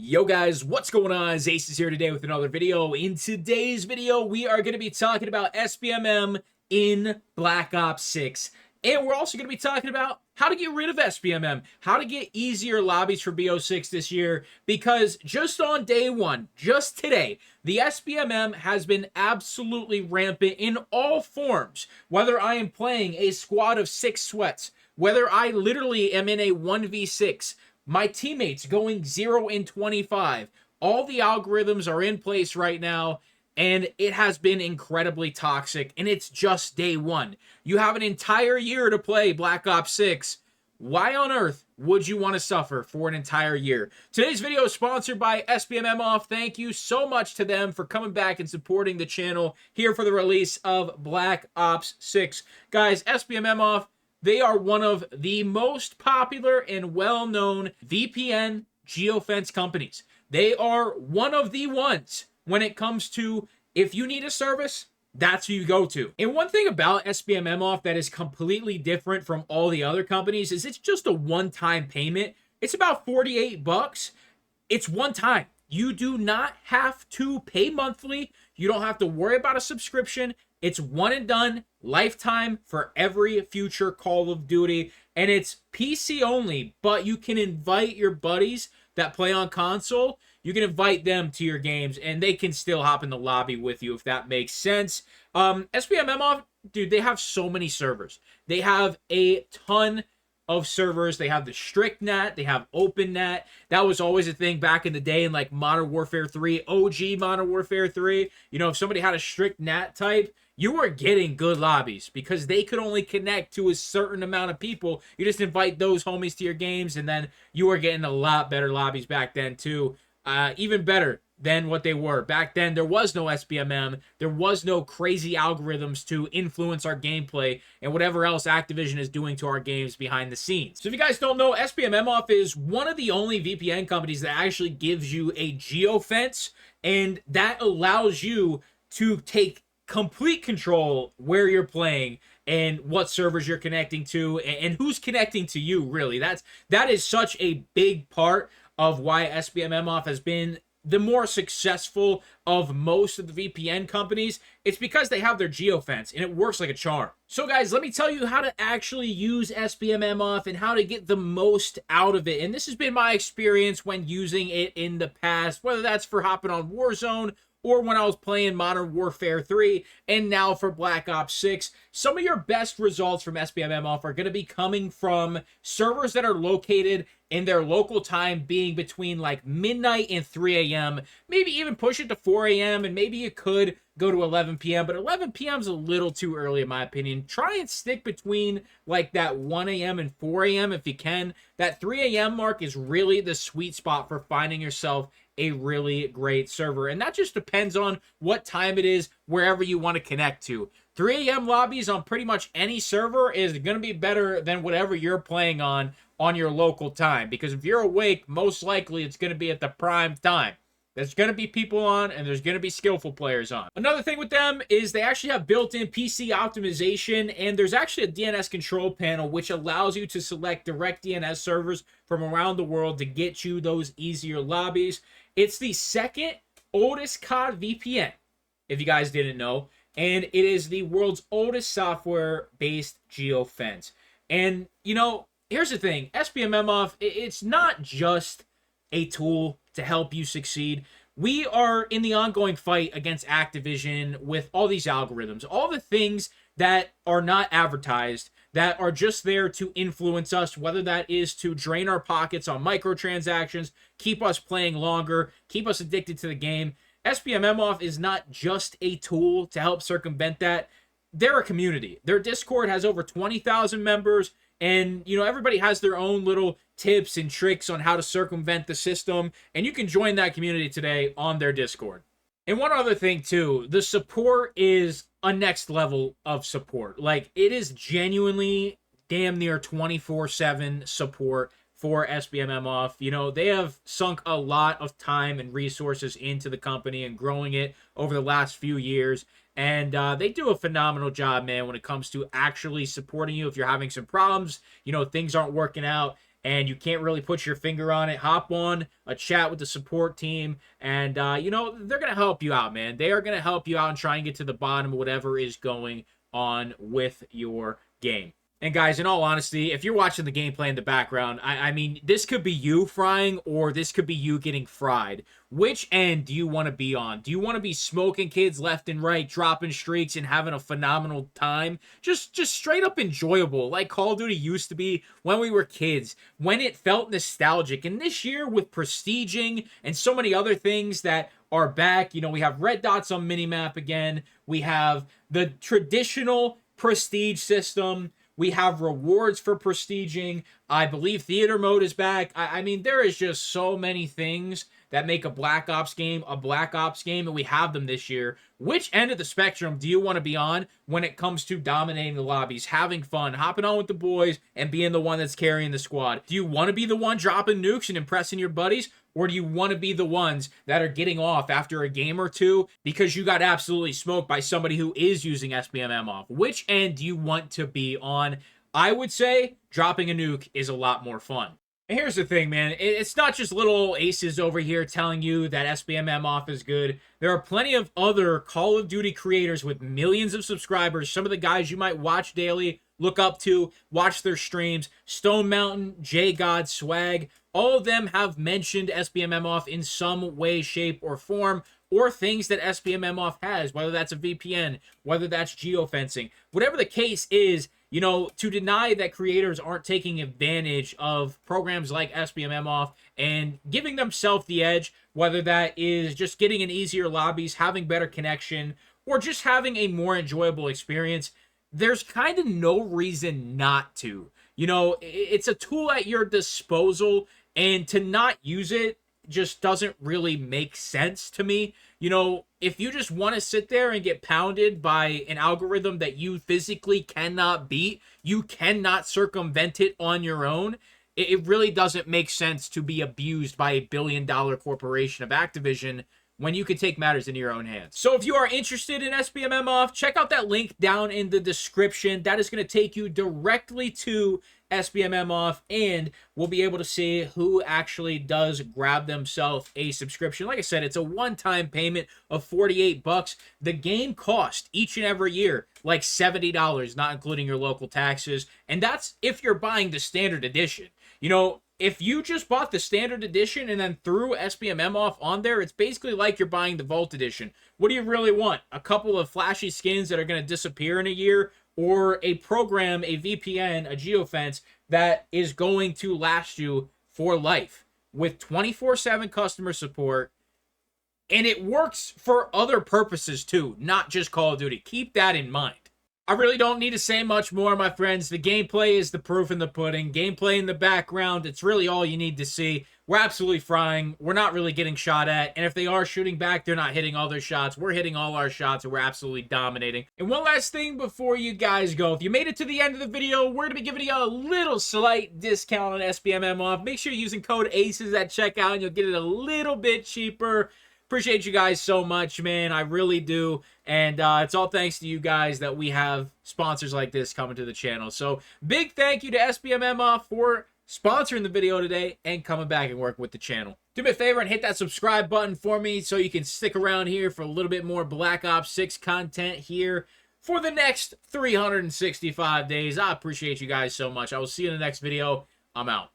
Yo guys, what's going on? Ace is here today with another video. In today's video, we are going to be talking about SBMM in Black Ops 6. And we're also going to be talking about how to get rid of SBMM, how to get easier lobbies for BO6 this year, because just on day one, just today, the SBMM has been absolutely rampant in all forms. Whether I am playing a squad of 6 sweats, whether I literally am in a 1v6, my teammates going 0 in 25. All the algorithms are in place right now, and it has been incredibly toxic, and it's just day one. You have an entire year to play Black Ops 6. Why on earth would you want to suffer for an entire year? Today's video is sponsored by SBMM Off. Thank you so much to them for coming back and supporting the channel here for the release of Black Ops 6. Guys, SBMM Off, they are one of the most popular and well-known VPN geofence companies. They are one of the ones when it comes to, if you need a service, that's who you go to. And one thing about SBMM Off that is completely different from all the other companies is it's just a one-time payment. It's about 48 bucks. It's one time. You do not have to pay monthly. You don't have to worry about a subscription. It's one and done, lifetime for every future Call of Duty, and it's PC only, but you can invite your buddies that play on console. You can invite them to your games, and they can still hop in the lobby with you, if that makes sense. SBMM Off, dude, they have so many servers. They have a ton of servers. They have the strict NAT, they have open NAT. That was always a thing back in the day in like Modern Warfare 3, OG Modern Warfare 3. You know, if somebody had a strict NAT type, you were getting good lobbies because they could only connect to a certain amount of people. You just invite those homies to your games, and then you were getting a lot better lobbies back then too. Even better than what they were. Back then, there was no SBMM. There was no crazy algorithms to influence our gameplay and whatever else Activision is doing to our games behind the scenes. So if you guys don't know, SBMM Off is one of the only VPN companies that actually gives you a geofence, and that allows you to take complete control where you're playing and what servers you're connecting to and who's connecting to you, really. That is such a big part of why SBMM Off has been the more successful of most of the VPN companies. It's because they have their geofence, and it works like a charm. So guys, let me tell you how to actually use SBMM Off and how to get the most out of it. And this has been my experience when using it in the past, whether that's for hopping on Warzone or when I was playing Modern Warfare 3, and now for Black Ops 6. Some of your best results from SBMM Off are going to be coming from servers that are located in their local time, being between like midnight and 3 a.m., maybe even push it to 4 a.m., and maybe you could go to 11 p.m., but 11 p.m. is a little too early in my opinion. Try and stick between like that 1 a.m. and 4 a.m. if you can. That 3 a.m. mark is really the sweet spot for finding yourself a really great server, and that just depends on what time it is wherever you want to connect to. 3 a.m. lobbies on pretty much any server is going to be better than whatever you're playing on your local time, because if you're awake, most likely it's going to be at the prime time. There's going to be people on, and there's going to be skillful players on. Another thing with them is they actually have built-in PC optimization, and there's actually a DNS control panel which allows you to select direct DNS servers from around the world to get you those easier lobbies. It's the second oldest COD VPN, if you guys didn't know, and it is the world's oldest software-based geofence. And, you know, here's the thing. SBMM Off, it's not just a tool to help you succeed. We are in the ongoing fight against Activision with all these algorithms, all the things that are not advertised, that are just there to influence us, whether that is to drain our pockets on microtransactions, keep us playing longer, keep us addicted to the game. SBMM Off is not just a tool to help circumvent that. They're a community. Their Discord has over 20,000 members, and, you know, everybody has their own little tips and tricks on how to circumvent the system, and you can join that community today on their Discord. And one other thing, too, the support is a next level of support. Like, it is genuinely damn near 24/7 support for SBMM Off. You know, they have sunk a lot of time and resources into the company and growing it over the last few years. And they do a phenomenal job, man, when it comes to actually supporting you if you're having some problems, you know, things aren't working out. and you can't really put your finger on it, hop on a chat with the support team, and you know, they're gonna help you out, man. They are gonna help you out and try and get to the bottom of whatever is going on with your game. And guys, in all honesty, if you're watching the gameplay in the background, I mean, this could be you frying, or this could be you getting fried. Which end do you want to be on? Do you want to be smoking kids left and right, dropping streaks, and having a phenomenal time? Just straight up enjoyable, like Call of Duty used to be when we were kids, when it felt nostalgic. And this year, with prestiging and so many other things that are back, you know, we have red dots on minimap again. We have the traditional prestige system. We have rewards for prestiging. I believe theater mode is back. I mean, there is just so many things that make a Black Ops game, and we have them this year. Which end of the spectrum do you want to be on when it comes to dominating the lobbies, having fun, hopping on with the boys, and being the one that's carrying the squad? Do you want to be the one dropping nukes and impressing your buddies? Or do you want to be the ones that are getting off after a game or two because you got absolutely smoked by somebody who is using SBMM off? Which end do you want to be on? I would say dropping a nuke is a lot more fun. And here's the thing, man. It's not just little aces over here telling you that SBMM off is good. There are plenty of other Call of Duty creators with millions of subscribers. Some of the guys you might watch daily, look up to, watch their streams. Stone Mountain, J God, Swag. All of them have mentioned SBMM off in some way, shape, or form, or things that SBMM off has, whether that's a VPN, whether that's geofencing. Whatever the case is, you know, to deny that creators aren't taking advantage of programs like SBMM off and giving themselves the edge, whether that is just getting in easier lobbies, having better connection, or just having a more enjoyable experience, there's kind of no reason not to. You know, it's a tool at your disposal, and to not use it just doesn't really make sense to me. You know, if you just want to sit there and get pounded by an algorithm that you physically cannot beat, you cannot circumvent it on your own, it really doesn't make sense to be abused by a billion-dollar corporation of Activision when you can take matters into your own hands. So if you are interested in SBMM off, check out that link down in the description. That is going to take you directly to SBMM off, and we'll be able to see who actually does grab themselves a subscription. Like I said, it's a one-time payment of $48. The game costs each and every year like $70, not including your local taxes, and that's if you're buying the standard edition. You know, if you just bought the standard edition and then threw SBMM off on there, it's basically like you're buying the Vault edition. What do you really want? A couple of flashy skins that are going to disappear in a year, or a program, a VPN, a geofence that is going to last you for life with 24/7 customer support, and it works for other purposes too, not just Call of Duty. Keep that in mind. I really don't need to say much more, my friends. The gameplay is the proof in the pudding. Gameplay in the background, it's really all you need to see. We're absolutely frying. We're not really getting shot at. And if they are shooting back, they're not hitting all their shots. We're hitting all our shots, and we're absolutely dominating. And one last thing before you guys go. If you made it to the end of the video, we're going to be giving you a little slight discount on SBMM off. Make sure you're using code ACES at checkout, and you'll get it a little bit cheaper. Appreciate you guys so much, man. I really do. And it's all thanks to you guys that we have sponsors like this coming to the channel. So big thank you to SBMM off for sponsoring the video today and coming back and working with the channel. Do me a favor and hit that subscribe button for me so you can stick around here for a little bit more Black Ops 6 content here for the next 365 days. I appreciate you guys so much. I will see you in the next video. I'm out.